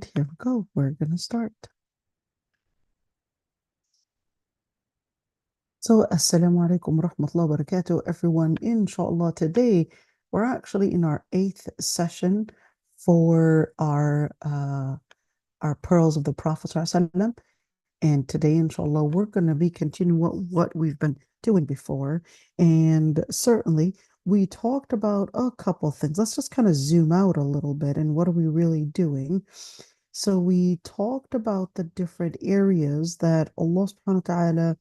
Here we go. We're going to start. So, Assalamu alaikum wa rahmatullahi wa barakatuh, everyone. Inshallah, today we're actually in our 8th session for our Pearls of the Prophet ﷺ. And today, inshallah, we're going to be continuing what we've been doing before. And certainly, we talked about a couple things. Let's just kind of zoom out a little bit and what are we really doing? So we talked about the different areas that Allah subhanahu wa ta'ala,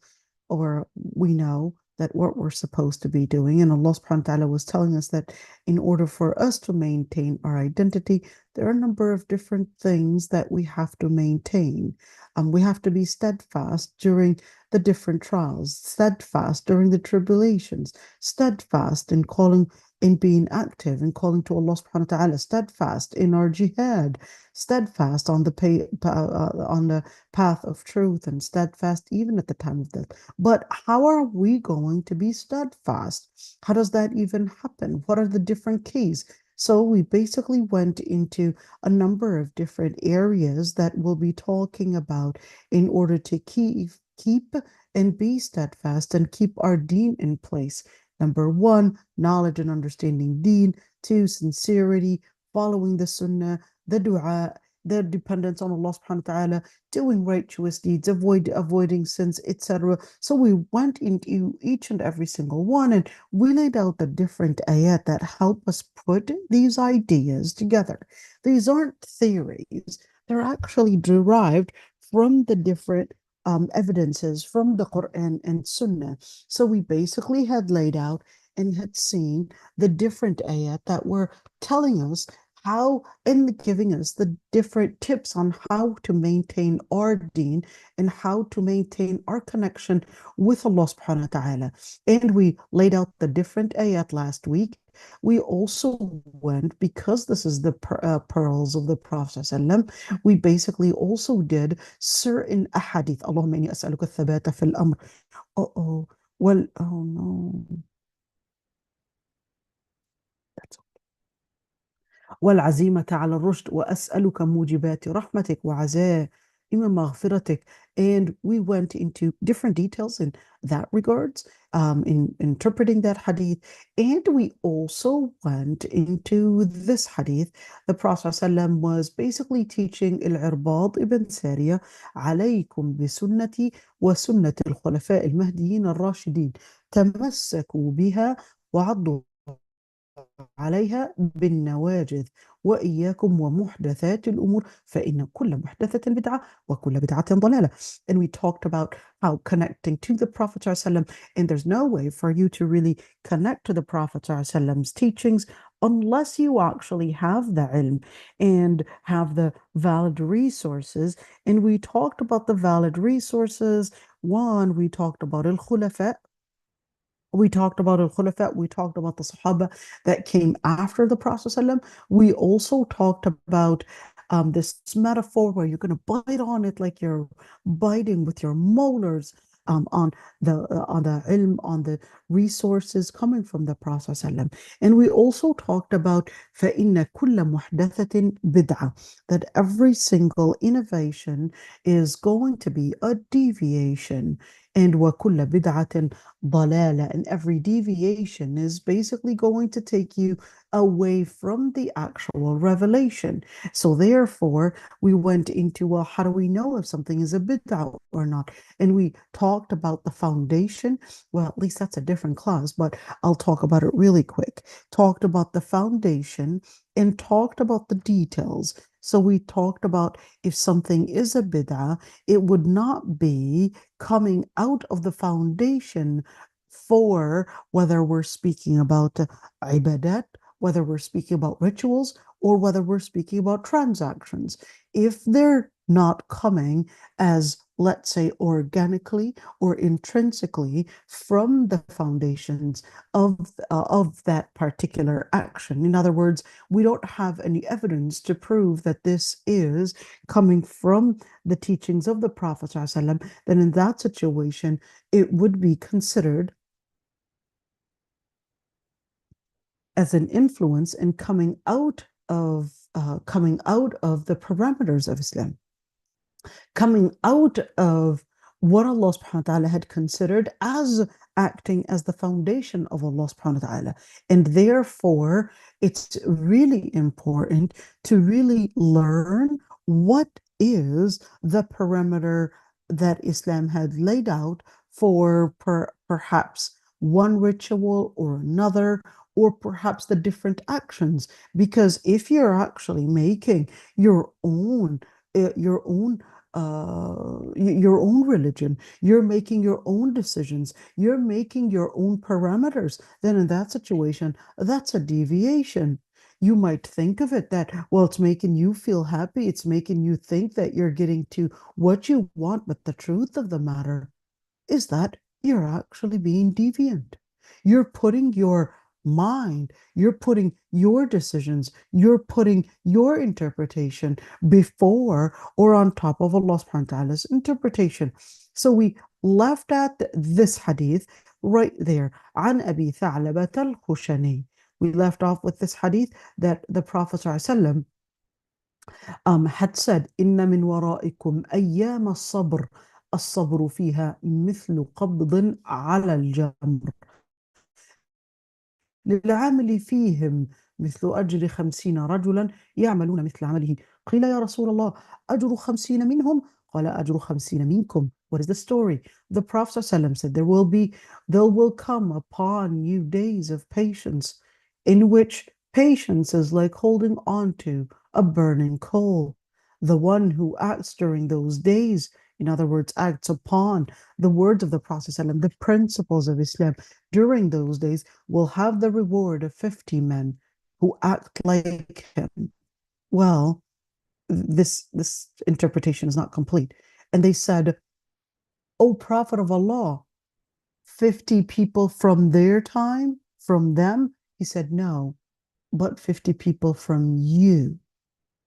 or we know that what we're supposed to be doing. And Allah subhanahu wa ta'ala was telling us that in order for us to maintain our identity, there are a number of different things that we have to maintain. We have to be steadfast during the different trials, steadfast during the tribulations, steadfast in calling, in being active, in calling to Allah subhanahu wa ta'ala, steadfast in our jihad, steadfast on the path of truth, and steadfast even at the time of death. But how are we going to be steadfast? How does that even happen? What are the different keys? So we basically went into a number of different areas that we'll be talking about in order to keep and be steadfast and keep our deen in place. Number one, knowledge and understanding deen. Two, sincerity, following the sunnah, the dua, the dependence on Allah subhanahu wa ta'ala, doing righteous deeds, avoiding sins, etc. So we went into each and every single one and we laid out the different ayat that help us put these ideas together. These aren't theories, they're actually derived from the different evidences from the Quran and Sunnah. So we basically had laid out and had seen the different ayat that were telling us how and giving us the different tips on how to maintain our deen and how to maintain our connection with Allah subhanahu wa ta'ala. And we laid out the different ayat last week. We also went, because this is the pearls of the Prophet ﷺ, we basically also did certain ahadith. Allahumma inni as'aluka thabata fil amr. Uh-oh. Well, oh no. That's والعزيمة على الرشد وأسألك موجبات رحمتك وعزائم مغفرتك. And we went into different details in that regards, in interpreting that hadith. And we also went into this hadith. The Prophet ﷺ was basically teaching al-Irbad ibn Sariya, عليكم بسنتي وسنة الخلفاء المهديين الراشدين تمسكوا بها وعضوا عليها بالنواجذ وإياكم ومحدثات الأمور فإن كل محدثة بدعة وكل بدعة ضلالة. And we talked about how connecting to the Prophet ﷺ, and there's no way for you to really connect to the Prophet ﷺ's teachings unless you actually have the ilm and have the valid resources. And we talked about the valid resources. One, we talked about al-Khulafa. We talked about al-Khulafa, we talked about the Sahaba that came after the Prophet ﷺ. We also talked about this metaphor where you're going to bite on it like you're biting with your molars, on the ilm, on the resources coming from the Prophet ﷺ. And we also talked about فَإِنَّ كُلَّ مُحْدَثَةٍ بِدْعَةٍ, that every single innovation is going to be a deviation. And وَكُلَّ بِدْعَةٍ ضلالة, and every deviation is basically going to take you away from the actual revelation. So therefore, we went into, well, how do we know if something is a bid'ah or not? And we talked about the foundation. Well, at least that's a different class, but I'll talk about it really quick. Talked about the foundation and talked about the details. So we talked about if something is a bid'ah, it would not be coming out of the foundation for whether we're speaking about ibadat, whether we're speaking about rituals, or whether we're speaking about transactions. If they're not coming as, let's say, organically or intrinsically from the foundations of that particular action. In other words, we don't have any evidence to prove that this is coming from the teachings of the Prophet ﷺ, then in that situation, it would be considered as an influence in coming out of coming out of the parameters of Islam, coming out of what Allah subhanahu wa ta'ala had considered as acting as the foundation of Allah subhanahu wa ta'ala. And therefore, it's really important to really learn what is the parameter that Islam had laid out for perhaps one ritual or another, or perhaps the different actions. Because if you're actually making your own your own religion, you're making your own decisions, you're making your own parameters, then in that situation, that's a deviation. You might think of it that, well, it's making you feel happy, it's making you think that you're getting to what you want, but the truth of the matter is that you're actually being deviant. You're putting your mind, you're putting your decisions, you're putting your interpretation before or on top of Allah subhanahu wa ta'ala's interpretation. So we left at this hadith right there. عن أبي ثعلبة الخشني. We left off with this hadith that the Prophet ﷺ had said, إن من ورائكم أيام الصبر الصبر فيها مثل قبض على الجمر للعامل فيهم مثل أجر 50 رجلا يعملون مثل عمله. قيل يا رسول الله أجر 50 منهم؟ قال أجر 50 منكم. What is the story? The Prophet ﷺ said, there will come upon you days of patience, in which patience is like holding on to a burning coal. The one who acts during those days, in other words, acts upon the words of the Prophet ﷺ, the principles of Islam during those days, will have the reward of 50 men who act like him. Well, this interpretation is not complete. And they said, O Prophet of Allah, 50 people from their time, from them? He said, no, but 50 people from you.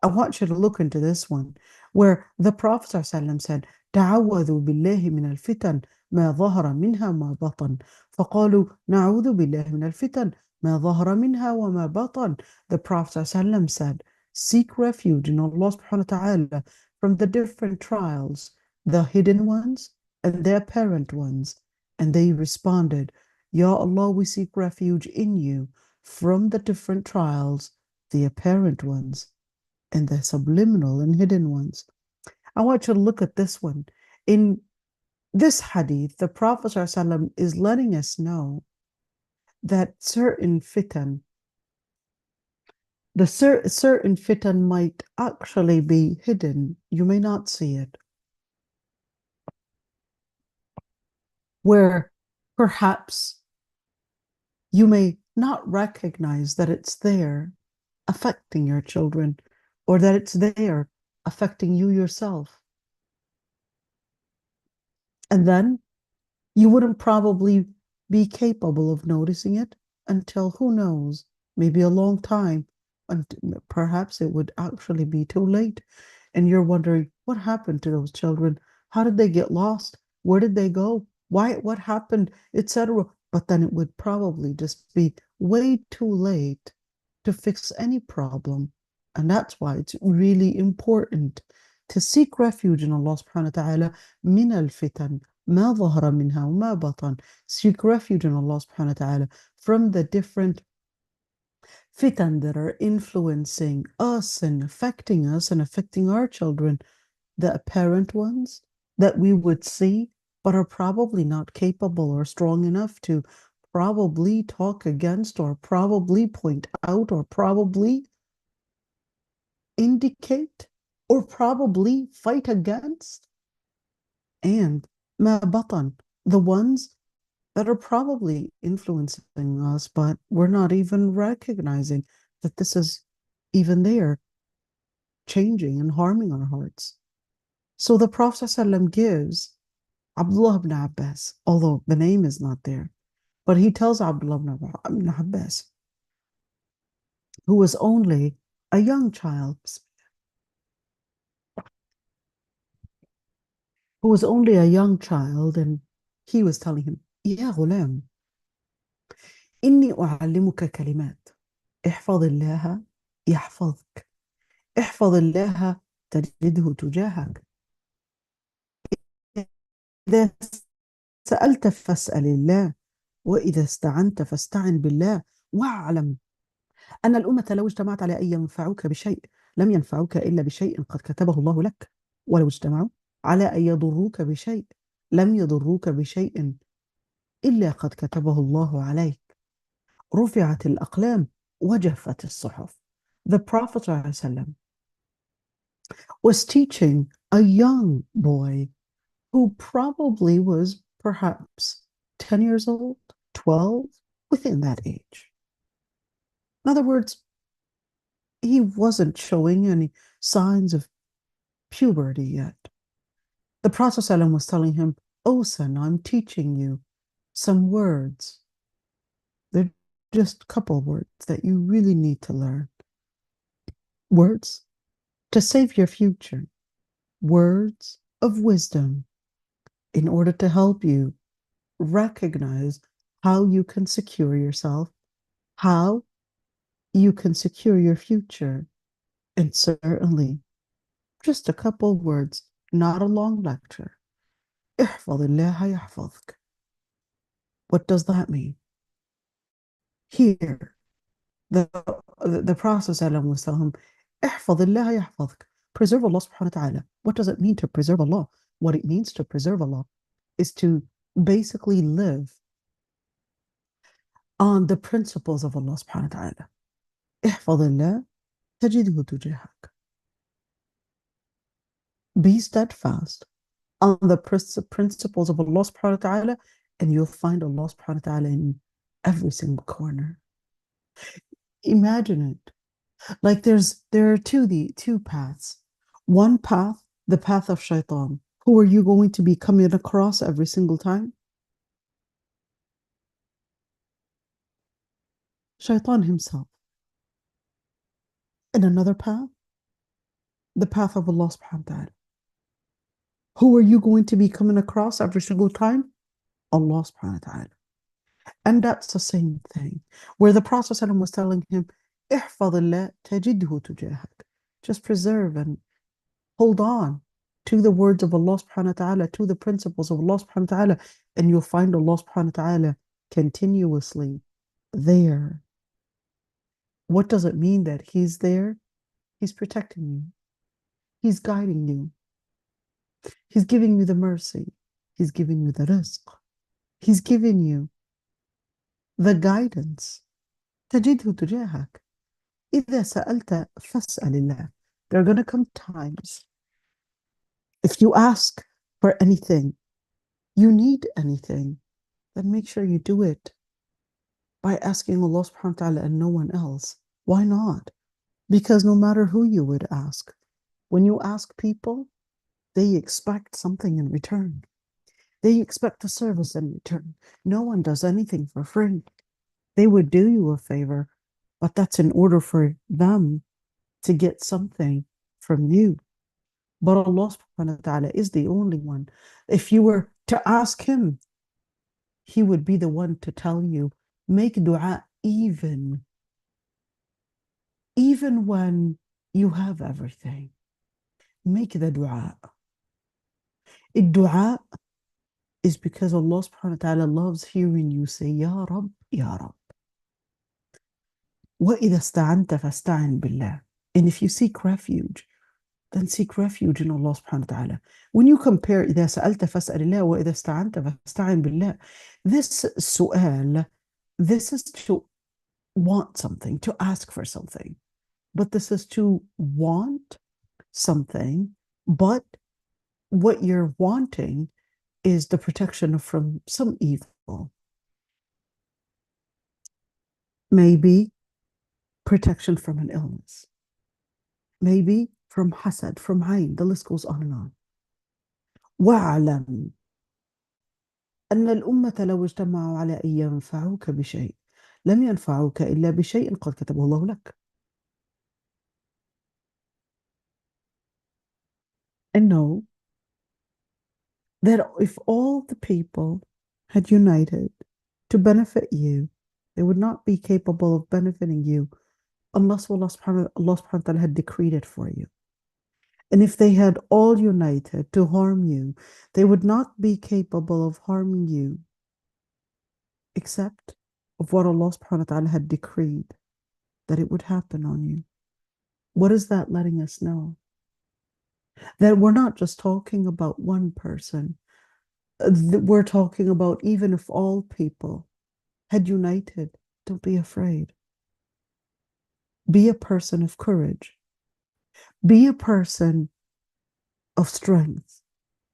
I want you to look into this one, where the Prophet ﷺ said, تعوذوا بالله من الفتن ما ظهر منها وما بطن. فقالوا نعوذ بالله من الفتن ما ظهر منها وما بطن. The Prophet ﷺ said, seek refuge in Allah subhanahu wa ta'ala from the different trials, the hidden ones and the apparent ones. And they responded, Ya Allah, we seek refuge in you from the different trials, the apparent ones and the subliminal and hidden ones. I want you to look at this one. In this hadith, the Prophet ﷺ is letting us know that certain fitan, certain fitan might actually be hidden. You may not see it. Where perhaps you may not recognize that it's there affecting your children, or that it's there affecting you yourself. And then you wouldn't probably be capable of noticing it until, who knows, maybe a long time, and perhaps it would actually be too late. And you're wondering, what happened to those children? How did they get lost? Where did they go? Why? What happened? Etc. But then it would probably just be way too late to fix any problem. And that's why it's really important to seek refuge in Allah subhanahu wa ta'ala min al-fitan ma ظهر منها وما بطن. Seek refuge in Allah subhanahu wa ta'ala from the different fitan that are influencing us and affecting our children, the apparent ones that we would see but are probably not capable or strong enough to probably talk against, or probably point out, or probably indicate, or probably fight against. And ma batan, the ones that are probably influencing us, but we're not even recognizing that this is even there, changing and harming our hearts. So the Prophet ﷺ gives Abdullah ibn Abbas, although the name is not there, but he tells Abdullah ibn Abbas, who was only a young child, and he was telling him, يا غلام إني أعلمك كلمات احفظ الله يحفظك. احفظ الله تجده تجاهك. إذا سألت فاسأل الله، وإذا استعنت فاستعن بالله، واعلم أن الأمة لو اجتمعت على أن ينفعوك بشيء لم ينفعوك إلا بشيء قد كتبه الله لك، ولو اجتمعوا على أن يضروك بشيء لم يضروك بشيء إلا قد كتبه الله عليك. رفعت الأقلام وجفت الصحف. The Prophet ﷺ was teaching a young boy who probably was perhaps 10 years old, 12, within that age. In other words, he wasn't showing any signs of puberty yet. The Prophet ﷺ was telling him, "Oh, son, I'm teaching you some words. They're just a couple words that you really need to learn. Words to save your future. Words of wisdom in order to help you recognize how you can secure yourself, how you can secure your future, and certainly just a couple words, not a long lecture. احفظ الله يحفظك." What does that mean? Here, the Prophet was telling him, احفظ الله يحفظك. Preserve Allah subhanahu wa ta'ala. What does it mean to preserve Allah? What it means to preserve Allah is to basically live on the principles of Allah subhanahu wa ta'ala. احفظ الله تجده تجاهك. Be steadfast on the principles of Allah subhanahu wa ta'ala, and you'll find Allah subhanahu wa ta'ala in every single corner. Imagine it. Like there are two paths. One path, the path of shaitan. Who are you going to be coming across every single time? Shaitan himself. And another path, the path of Allah subhanahu wa ta'ala. Who are you going to be coming across every single time? Allah subhanahu wa ta'ala. And that's the same thing. Where the Prophet ﷺ was telling him, احفظ الله تجده تجاهك. Just preserve and hold on to the words of Allah subhanahu wa ta'ala, to the principles of Allah subhanahu wa ta'ala, and you'll find Allah subhanahu wa ta'ala continuously there. What does it mean that He's there? He's protecting you. He's guiding you. He's giving you the mercy. He's giving you the rizq. He's giving you the guidance. تجده تجاهك. إذا سألت فاسأل الله. There are going to come times if you ask for anything, you need anything, then make sure you do it by asking Allah subhanahu wa ta'ala and no one else. Why not? Because no matter who you would ask, when you ask people, they expect something in return. They expect a service in return. No one does anything for free. They would do you a favor, but that's in order for them to get something from you. But Allah subhanahu wa ta'ala is the only one. If you were to ask Him, He would be the one to tell you, make dua even when you have everything. Make the dua. Dua is because Allah subhanahu wa ta'ala loves hearing you say, Ya Rab, Ya Rab. وَإِذَا اسْتَعَنْتَ فَاسْتَعِنْ بِاللَّهِ. And if you seek refuge, then seek refuge in Allah subhanahu wa ta'ala. When you compare إِذَا سَأَلْتَ فَاسْأَلِ اللَّهِ وَإِذَا اسْتَعَنْتَ فَاسْتَعِنْ بِاللَّهِ, this su'al, this is to want something, to ask for something. But this is to want something, but what you're wanting is the protection from some evil. Maybe protection from an illness. Maybe from hasad, from ayn. The list goes on and on. وَاعْلَمْ أن الأمة لو اجتمعوا على أن ينفعوك بشيء لم ينفعوك إلا بشيء قد كتبه الله لك. And know that if all the people had united to benefit you, they would not be capable of benefiting you unless Allah subhanahu wa ta'ala had decreed it for you. And if they had all united to harm you, they would not be capable of harming you except of what Allah subhanahu wa ta'ala had decreed that it would happen on you. What is that letting us know? That we're not just talking about one person. We're talking about even if all people had united, don't be afraid. Be a person of courage. Be a person of strength.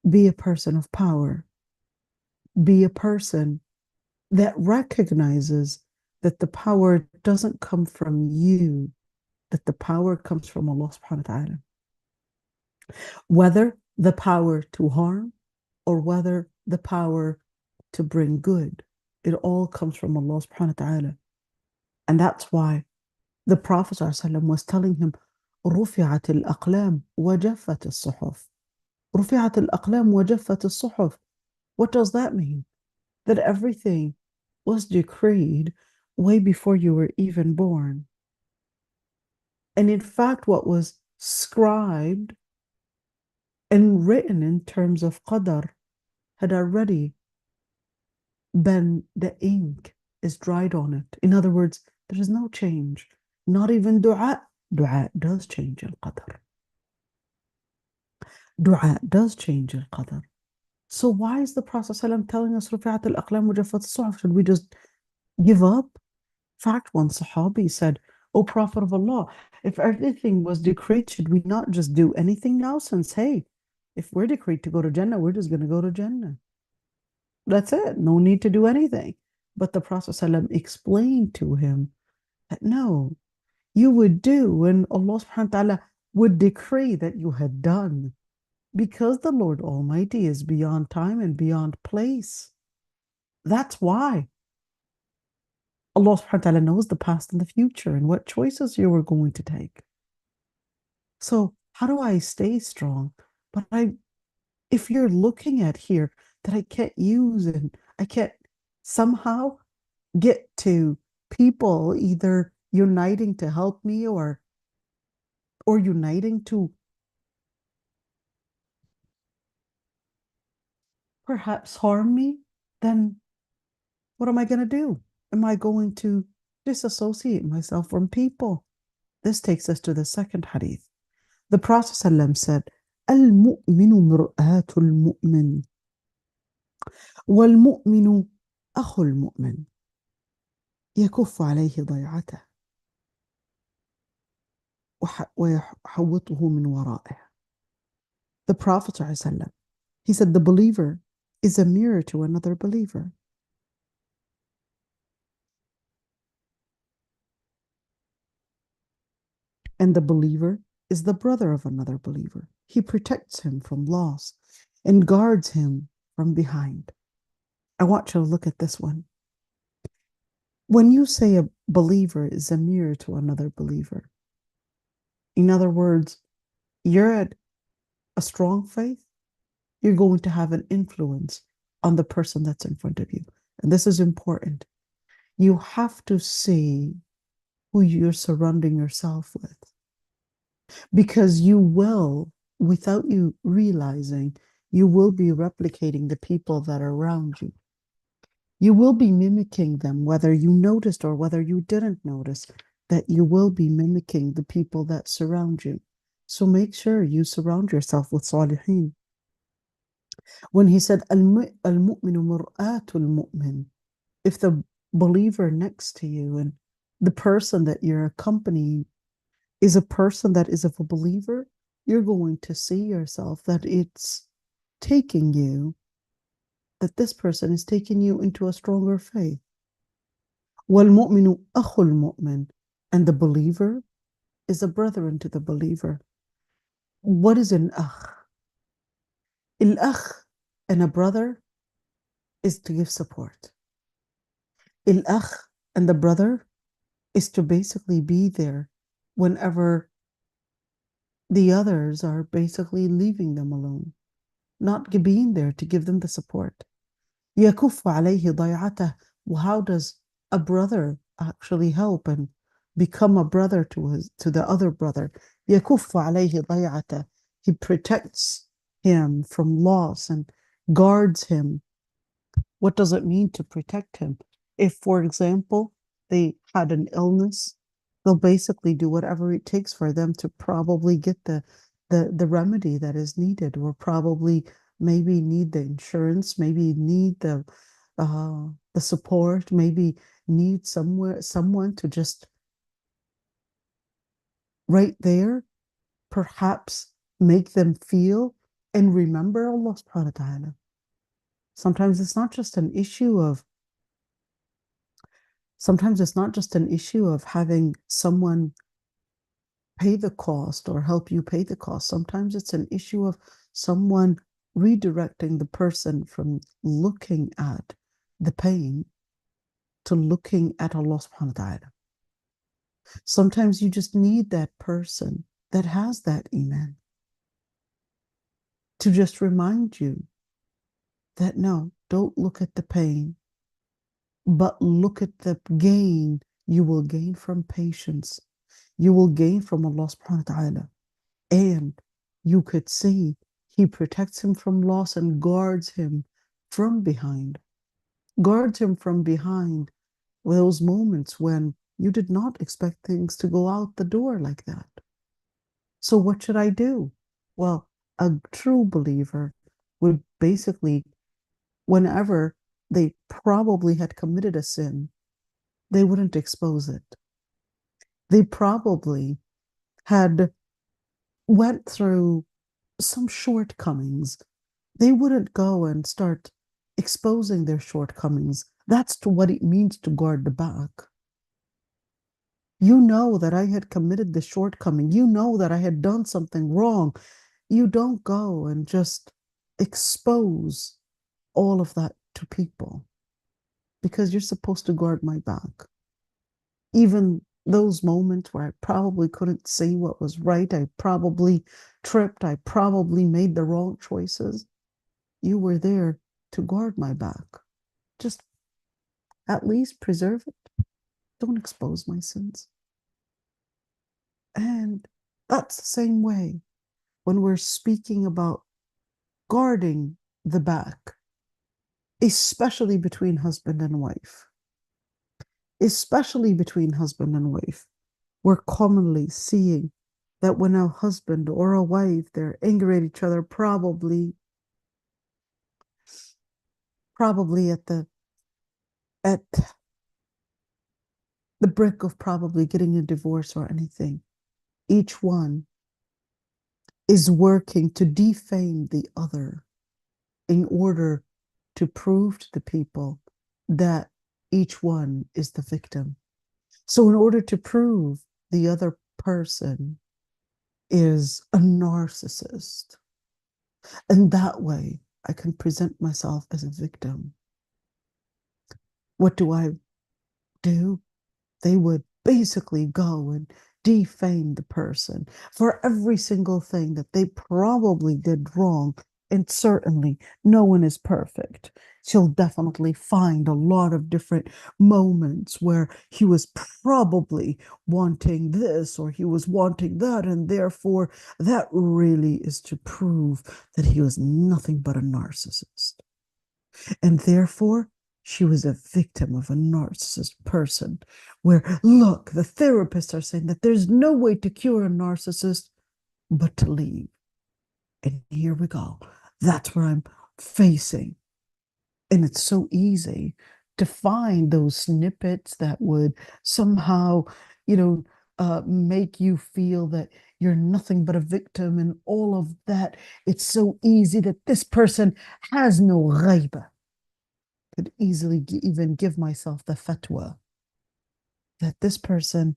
Be a person of power. Be a person that recognizes that the power doesn't come from you, that the power comes from Allah subhanahu wa ta'ala. Whether the power to harm or whether the power to bring good, it all comes from Allah subhanahu wa ta'ala. And that's why the Prophet ﷺ was telling him, رفعت الأقلام وجفت الصحف. رفعت الأقلام وجفت الصحف. What does that mean? That everything was decreed way before you were even born. And in fact, what was scribed and written in terms of qadar had already been, the ink is dried on it. In other words, there is no change. Not even dua. Dua does change al-qadar. Dua does change al-qadar. So why is the Prophet ﷺ telling us رفعت الأقلام وجفت الصحف? Should we just give up? In fact, one Sahabi said, O Prophet of Allah, if everything was decreed, should we not just do anything now? Since, hey, if we're decreed to go to Jannah, we're just going to go to Jannah. That's it. No need to do anything. But the Prophet ﷺ explained to him that no, you would do when Allah subhanahu wa ta'ala would decree that you had done. Because the Lord Almighty is beyond time and beyond place. That's why Allah subhanahu wa ta'ala knows the past and the future and what choices you were going to take. So how do I stay strong? But if you're looking at here that I can't use and I can't somehow get to people either uniting to help me or uniting to perhaps harm me, then what am I going to do? Am I going to disassociate myself from people? This takes us to the second hadith. The Prophet ﷺ said, المؤمن مرآة المؤمن والمؤمن أخو المؤمن يكف عليه ضيعته ويحوطه من ورائه. The Prophet ﷺ, he said, the believer is a mirror to another believer. And the believer is the brother of another believer. He protects him from loss and guards him from behind. I want you to look at this one. When you say a believer is a mirror to another believer, in other words, you're at a strong faith, you're going to have an influence on the person that's in front of you. And this is important. You have to see who you're surrounding yourself with. Because you will, without you realizing, you will be replicating the people that are around you. You will be mimicking them, whether you noticed or whether you didn't notice, that you will be mimicking the people that surround you. So make sure you surround yourself with salihin. When he said, al-mu'minu mur'atul mu'min, if the believer next to you and the person that you're accompanying is a person that is of a believer, you're going to see yourself that it's taking you, that this person is taking you into a stronger faith. وَالْمُؤْمِنُ أَخُو الْمُؤْمِنِ, and the believer is a brethren to the believer. What is an akh? Al-akh and a brother is to give support. Al-akh and the brother is to basically be there whenever the others are basically leaving them alone, not being there to give them the support. يَكُفُّ عَلَيْهِ ضَيْعَتَهُ. Well, how does a brother actually help and become a brother to the other brother. يكف عليه ضيعته. He protects him from loss and guards him. What does it mean to protect him? If, for example, they had an illness, they'll basically do whatever it takes for them to probably get the remedy that is needed, or probably maybe need the insurance, maybe need the support, maybe need someone to just right there, perhaps make them feel and remember Allah subhanahu wa ta'ala. Sometimes it's not just an issue of having someone pay the cost or help you pay the cost. Sometimes it's an issue of someone redirecting the person from looking at the pain to looking at Allah subhanahu wa ta'ala. Sometimes you just need that person that has that iman to just remind you that no, don't look at the pain, but look at the gain you will gain from patience. You will gain from Allah subhanahu wa ta'ala. And you could see He protects him from loss and guards him from behind. Guards him from behind those moments when you did not expect things to go out the door like that. So what should I do? Well, a true believer would basically, whenever they probably had committed a sin, they wouldn't expose it. They probably had went through some shortcomings. They wouldn't go and start exposing their shortcomings. That's what it means to guard the back. You know that I had committed the shortcoming. You know that I had done something wrong. You don't go and just expose all of that to people, because you're supposed to guard my back. Even those moments where I probably couldn't see what was right, I probably tripped, I probably made the wrong choices, you were there to guard my back. Just at least preserve it. Don't expose my sins. And that's the same way when we're speaking about guarding the back, especially between husband and wife. Especially between husband and wife, we're commonly seeing that when a husband or a wife, they're angry at each other, probably at the brink of probably getting a divorce or anything. Each one is working to defame the other in order to prove to the people that each one is the victim. So in order to prove the other person is a narcissist, and that way I can present myself as a victim, what do? They would basically go and defame the person for every single thing that they probably did wrong. And certainly no one is perfect. She'll definitely find a lot of different moments where he was probably wanting this or he was wanting that, and therefore that really is to prove that he was nothing but a narcissist. And therefore she was a victim of a narcissist person, where, look, the therapists are saying that there's no way to cure a narcissist but to leave. And here we go. That's where I'm facing. And it's so easy to find those snippets that would somehow, make you feel that you're nothing but a victim and all of that. It's so easy that this person has no ghaiba. Could easily even give myself the fatwa that this person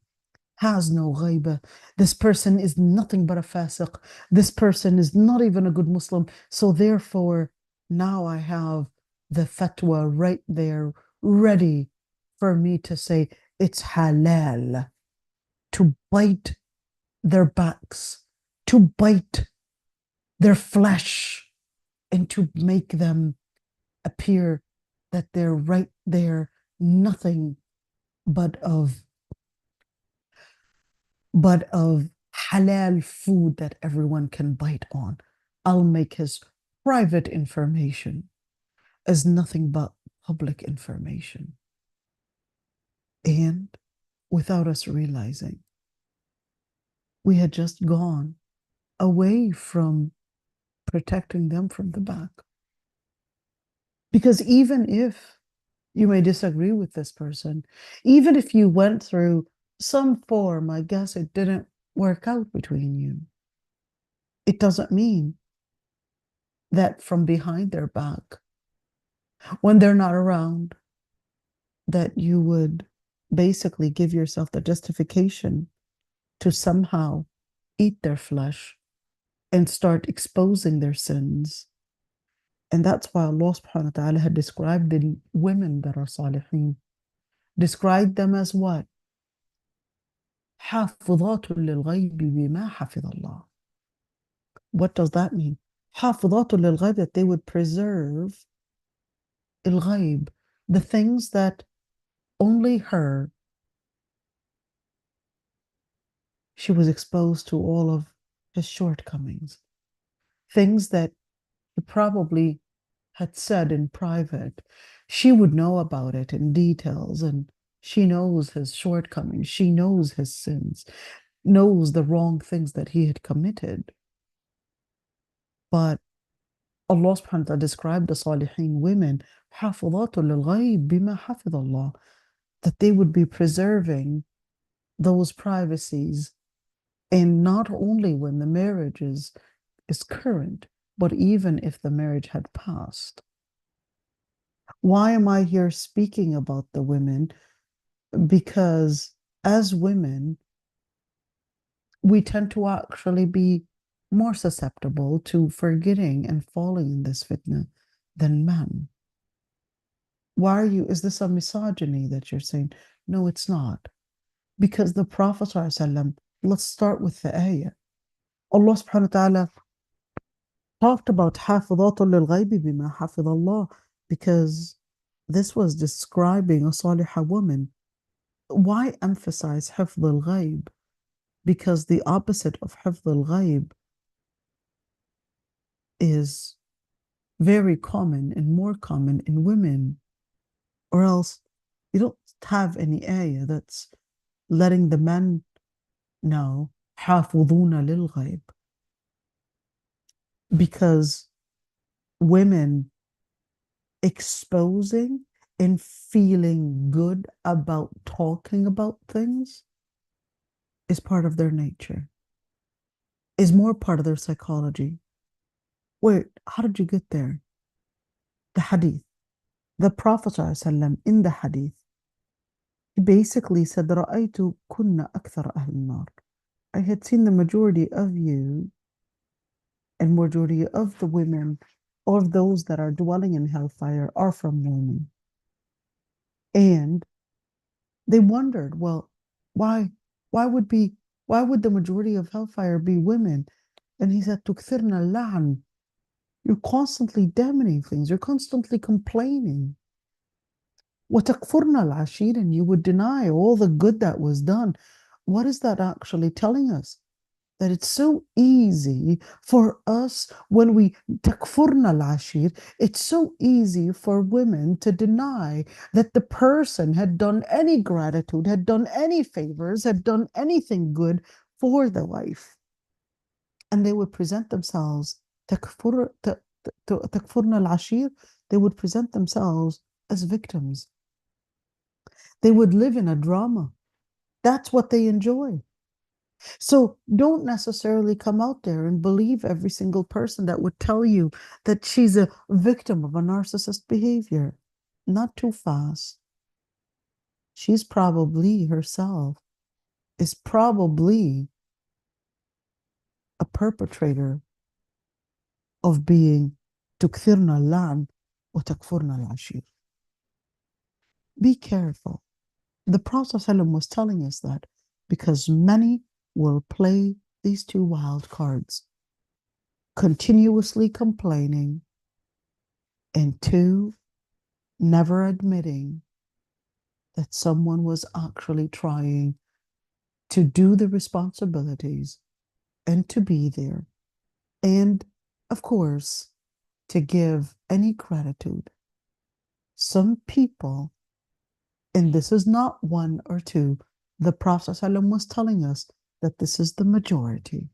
has no ghaiba. This person is nothing but a fasiq. This person is not even a good Muslim. So therefore, now I have the fatwa right there, ready for me to say it's halal to bite their backs, to bite their flesh, and to make them appear that they're right there, nothing but of but of halal food that everyone can bite on. I'll make his private information as nothing but public information. And without us realizing, we had just gone away from protecting them from the back. Because even if you may disagree with this person, even if you went through some form, I guess it didn't work out between you, it doesn't mean that from behind their back, when they're not around, that you would basically give yourself the justification to somehow eat their flesh and start exposing their sins. And that's why Allah subhanahu wa ta'ala had described the women that are salihin, described them as what? حافظات للغيب بما حفظ الله. What does that mean? حافظات للغيب, that they would preserve الغيب, the things that only her, she was exposed to all of his shortcomings, things that he probably had said in private. She would know about it in details, and she knows his shortcomings. She knows his sins, knows the wrong things that he had committed. But Allah subhanahu wa ta'ala described the salihin women, حافظات للغيب بما حفظ الله, that they would be preserving those privacies, and not only when the marriage is current, but even if the marriage had passed. Why am I here speaking about the women? Because as women, we tend to actually be more susceptible to forgetting and falling in this fitna than men. Why are you, is this a misogyny that you're saying? No, it's not. Because the Prophet ﷺ, let's start with the ayah. Allah subhanahu wa ta'ala talked about حافظات للغيب بما حفظ الله, because this was describing a salihah woman. Why emphasize حفظ الغيب? Because the opposite of حفظ الغيب is very common and more common in women, or else you don't have any ayah that's letting the men know حافظون للغيب. Because women exposing and feeling good about talking about things is part of their nature, is more part of their psychology. Wait, how did you get there? The hadith. The Prophet ﷺ, in the hadith, he basically said, رَأَيْتُ كُنَّ أَكْثَرَ أَهْلِ النَّارِ. I had seen the majority of you and majority of the women, or of those that are dwelling in hellfire, are from women. And they wondered, well, why would the majority of hellfire be women? And he said, تُكْثِرْنَ اللَّعْنَ. You're constantly damning things. You're constantly complaining. وَتَكْفُرْنَ الْعَشِيرَ, and you would deny all the good that was done. What is that actually telling us? That it's so easy for us when we تَكْفُرْنَ الْعَشِيرَ, it's so easy for women to deny that the person had done any gratitude, had done any favors, had done anything good for the wife. And they would present themselves تَكْفُرْنَ الْعَشِيرَ, they would present themselves as victims. They would live in a drama. That's what they enjoy. So don't necessarily come out there and believe every single person that would tell you that she's a victim of a narcissist behavior. Not too fast. She's probably herself is probably a perpetrator of being تكثرن اللعن وتكفرن العشير. Be careful. The Prophet ﷺ was telling us that because many will play these two wild cards, continuously complaining, and two, never admitting that someone was actually trying to do the responsibilities and to be there. And of course, to give any gratitude. Some people, and this is not one or two, the Prophet ﷺ was telling us that this is the majority.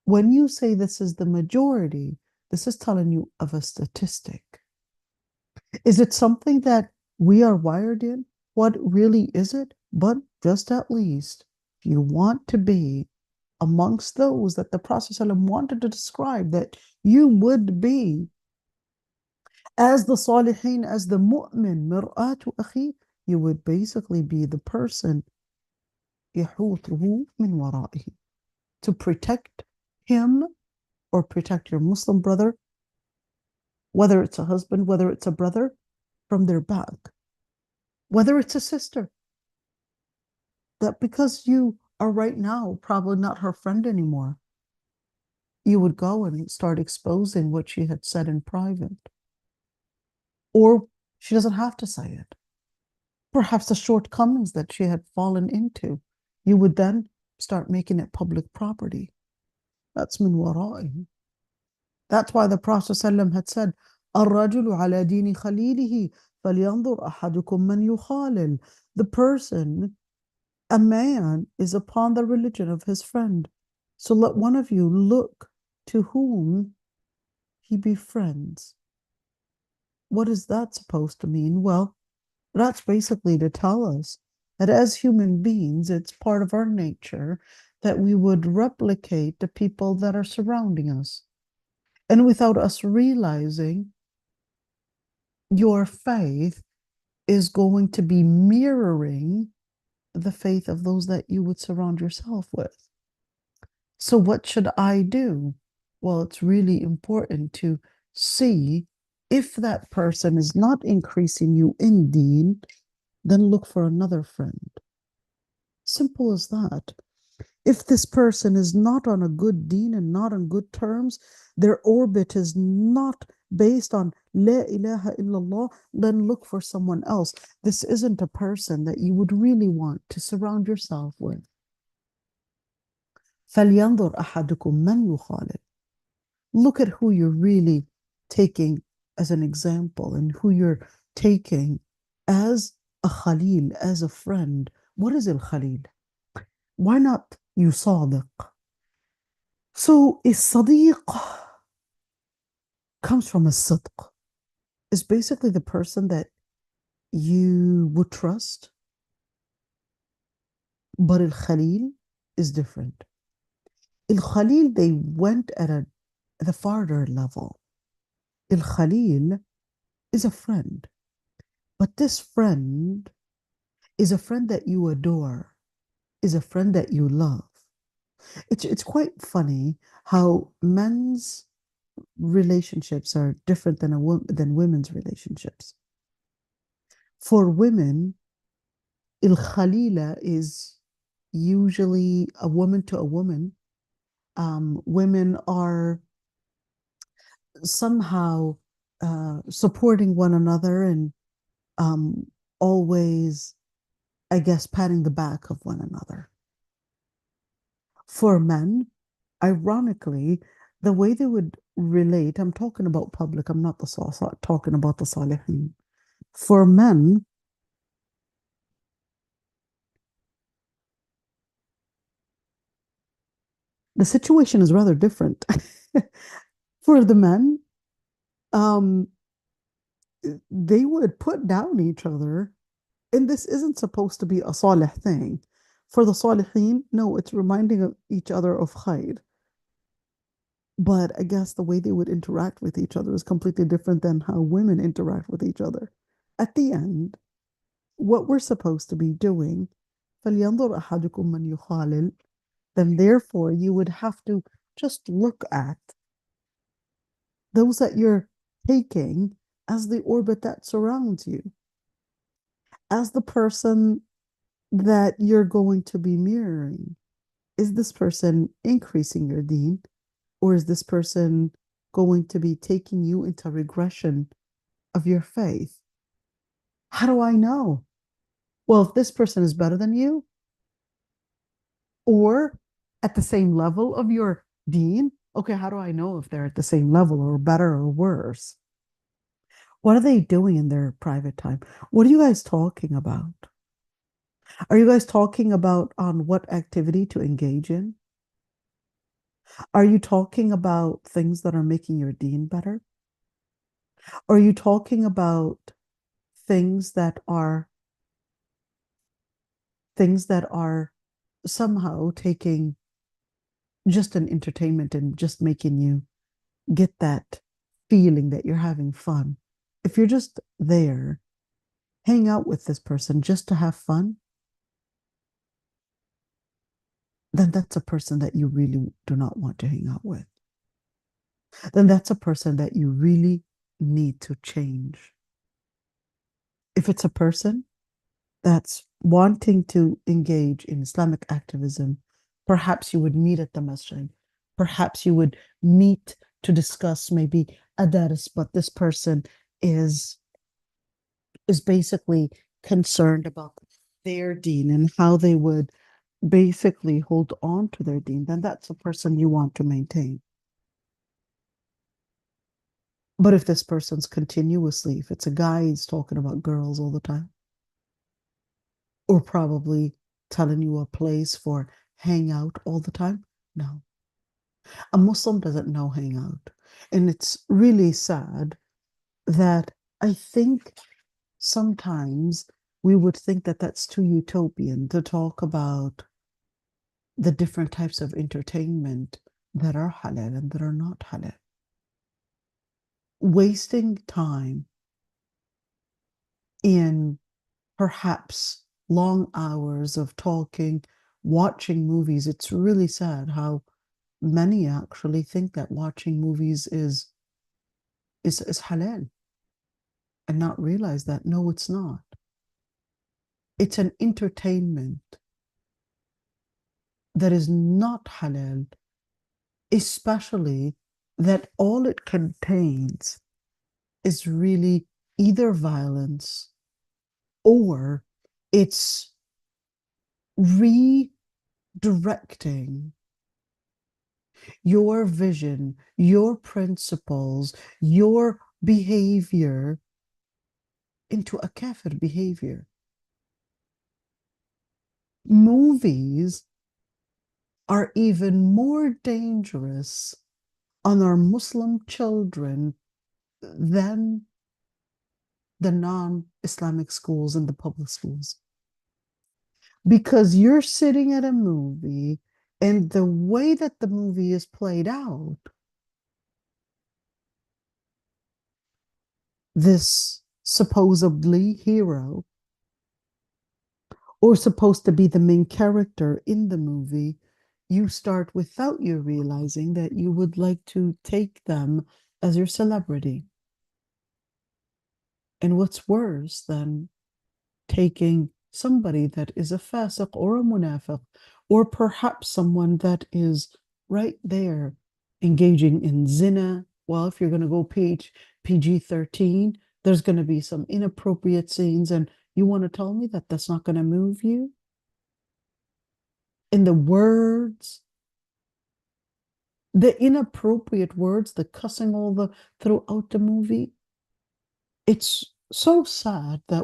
When you say this is the majority, this is telling you of a statistic. Is it something that we are wired in? What really is it? But just at least, if you want to be amongst those that the Prophet ﷺ wanted to describe, that you would be as the salihin, as the mu'min, mir'atu akhi, you would basically be the person يحوطه من ورائه, to protect him or protect your Muslim brother, whether it's a husband, whether it's a brother, from their back, whether it's a sister, that because you are right now probably not her friend anymore, you would go and start exposing what she had said in private. Or she doesn't have to say it. Perhaps the shortcomings that she had fallen into, you would then start making it public property. That's min wara'i. That's why the Prophet ﷺ had said, الرجل على دين خليله فلينظر أحدكم من يخالل. The person, a man, is upon the religion of his friend. So let one of you look to whom he befriends. What is that supposed to mean? Well, that's basically to tell us that as human beings, it's part of our nature that we would replicate the people that are surrounding us. And without us realizing, your faith is going to be mirroring the faith of those that you would surround yourself with. So what should I do? Well, it's really important to see if that person is not increasing you in deen, then look for another friend. Simple as that. If this person is not on a good deen and not on good terms, their orbit is not based on La ilaha illallah, then look for someone else. This isn't a person that you would really want to surround yourself with. فَلْيَنْظُرْ أَحَدُكُمْ مَنْ يُخَالِلْ. Look at who you're really taking as an example and who you're taking as a khalil, as a friend. What is al-khalil? Why not yusadiq? So as-sadiq comes from as-sidq. It's basically the person that you would trust. But al-khalil is different. Al-khalil, they went at the farther level. Al-khalil is a friend. But this friend is a friend that you adore, is a friend that you love. It's quite funny how men's relationships are different than women's relationships. For women, al-khalila is usually a woman to a woman. Women are somehow supporting one another and always, I guess, patting the back of one another. For men, ironically, the way they would relate, I'm talking about public, I'm not talking about the salihin. For men, the situation is rather different. For the men, they would put down each other, and this isn't supposed to be a salih thing. For the salihin, no, it's reminding of each other of khair. But I guess the way they would interact with each other is completely different than how women interact with each other. At the end, what we're supposed to be doing, فَلْيَنْظُرْ أَحَدُكُمْ مَنْ يُخَالِلْ, then therefore you would have to just look at those that you're taking as the orbit that surrounds you, as the person that you're going to be mirroring. Is this person increasing your deen, or is this person going to be taking you into regression of your faith? How do I know? Well, if this person is better than you, or at the same level of your deen. Okay, how do I know if they're at the same level or better or worse? What are they doing in their private time? What are you guys talking about? Are you guys talking about on what activity to engage in? Are you talking about things that are making your deen better? Are you talking about things that are somehow taking just an entertainment and just making you get that feeling that you're having fun? If you're just there, hang out with this person just to have fun, then that's a person that you really do not want to hang out with. Then that's a person that you really need to change. If it's a person that's wanting to engage in Islamic activism, perhaps you would meet at the masjid. Perhaps you would meet to discuss maybe a dars, but this person is basically concerned about their deen and how they would basically hold on to their deen, then that's a person you want to maintain. But if this person's continuously, if it's a guy, he's talking about girls all the time, or probably telling you a place for hangout all the time, no. A Muslim doesn't know hangout. And it's really sad that I think sometimes we would think that that's too utopian to talk about the different types of entertainment that are halal and that are not halal. Wasting time in perhaps long hours of talking, watching movies. It's really sad how many actually think that watching movies is halal and not realize that no, it's not. It's an entertainment that is not halal, especially that all it contains is really either violence or it's redirecting your vision, your principles, your behavior into a kafir behavior. Movies are even more dangerous on our Muslim children than the non-Islamic schools and the public schools. Because you're sitting at a movie and the way that the movie is played out, this supposedly hero or supposed to be the main character in the movie, you start without you realizing that you would like to take them as your celebrity. And what's worse than taking somebody that is a fasiq or a munafiq, or perhaps someone that is right there engaging in zina? Well, if you're going to go PG-13, there's going to be some inappropriate scenes, and you want to tell me that that's not going to move you? In the words, the inappropriate words, the cussing all the throughout the movie, it's so sad that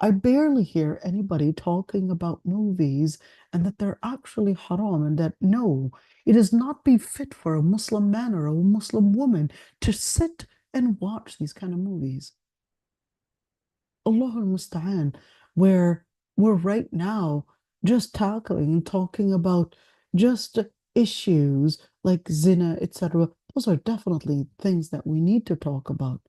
I barely hear anybody talking about movies and that they're actually haram, and that no, it is not befit for a Muslim man or a Muslim woman to sit and watch these kind of movies. Allahul Musta'an, where we're right now just tackling and talking about just issues like zina, etc. Those are definitely things that we need to talk about.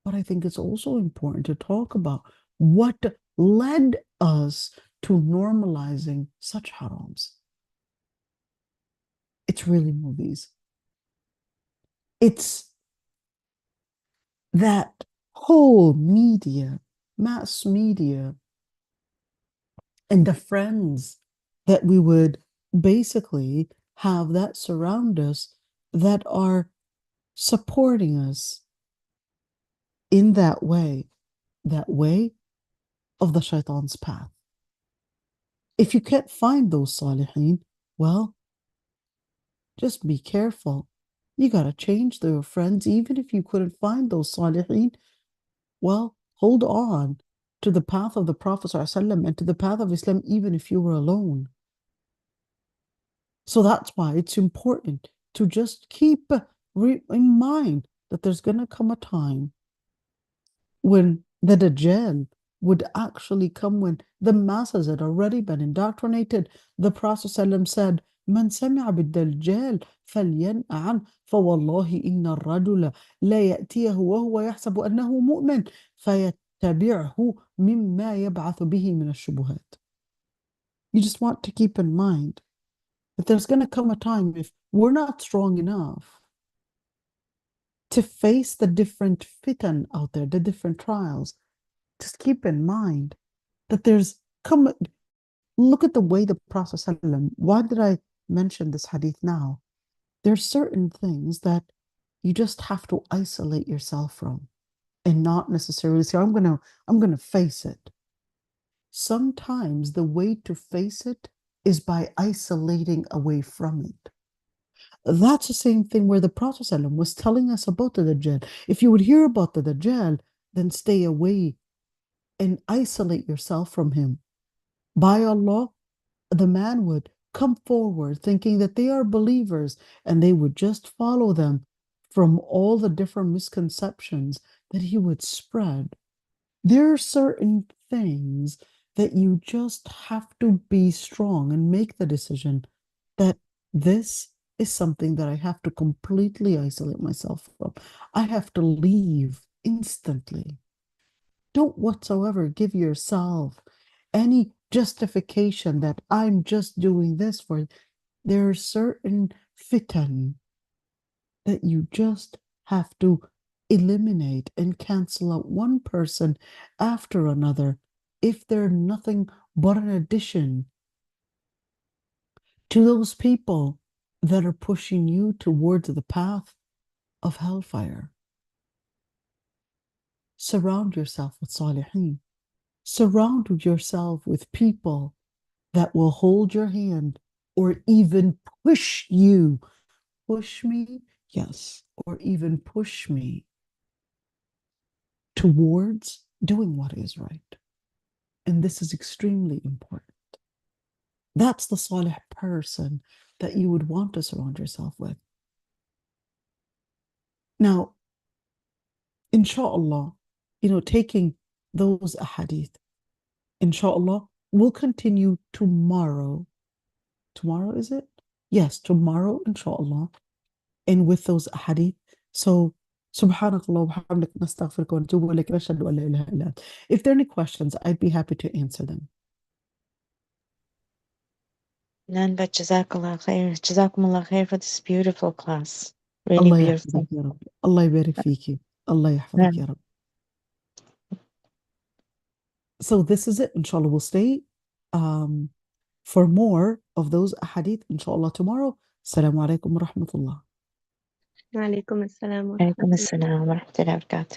But I think it's also important to talk about what led us to normalizing such harams. It's really movies. It's that whole media, mass media, and the friends that we would basically have that surround us that are supporting us in that way of the shaitan's path. If you can't find those salihin, well, just be careful. You got to change your friends. Even if you couldn't find those salihin, well, hold on to the path of the Prophet ﷺ and to the path of Islam, even if you were alone. So that's why it's important to just keep in mind that there's going to come a time when the Dajjal would actually come, when the masses had already been indoctrinated. The Prophet ﷺ said, من سمع بالدجال فلينأ عنه فوالله إن الرجل لا يأتيه وهو يحسب أنه مؤمن فيتبعه مما يبعث به من الشبهات. You just want to keep in mind that there's going to come a time, if we're not strong enough to face the different fitan out there, the different trials, just keep in mind that look at the way the Prophet ﷺ, why did I mention this hadith now? There's certain things that you just have to isolate yourself from and not necessarily say, I'm gonna face it. Sometimes the way to face it is by isolating away from it. That's the same thing where the Prophet ﷺ was telling us about the Dajjal. If you would hear about the Dajjal, then stay away and isolate yourself from him. By Allah, the man would come forward thinking that they are believers, and they would just follow them from all the different misconceptions that he would spread. There are certain things that you just have to be strong and make the decision that this is something that I have to completely isolate myself from. I have to leave instantly. Don't whatsoever give yourself any justification that I'm just doing this for. There are certain fitan that you just have to eliminate and cancel out one person after another if they're nothing but an addition to those people that are pushing you towards the path of hellfire. Surround yourself with salihin. Surround yourself with people that will hold your hand or even push you. Push me, yes, or even push me towards doing what is right. And this is extremely important. That's the salih person that you would want to surround yourself with. Now, inshallah, taking those ahadith, inshallah, we'll continue tomorrow. Tomorrow, is it? Yes, tomorrow, inshallah. And with those ahadith. So, subhanakallah wa bihamdik, nastaghfiruka wa natubu ilayk, nashhadu an la ilaha illa ant. If there are any questions, I'd be happy to answer them. None but Jazakallah khair. Jazakumullah khair for this beautiful class. Really Allah beautiful. yahfadak ya Rabbi. Allah yabarik fiki. Allah yahfadak ya Rabbi. So this is it. Inshallah, we'll stay for more of those ahadith, inshallah, tomorrow. Assalamu alaikum wa rahmatullah. وعليكم السلام ورحمة عليكم الله. السلام ورحمة الله وبركاته.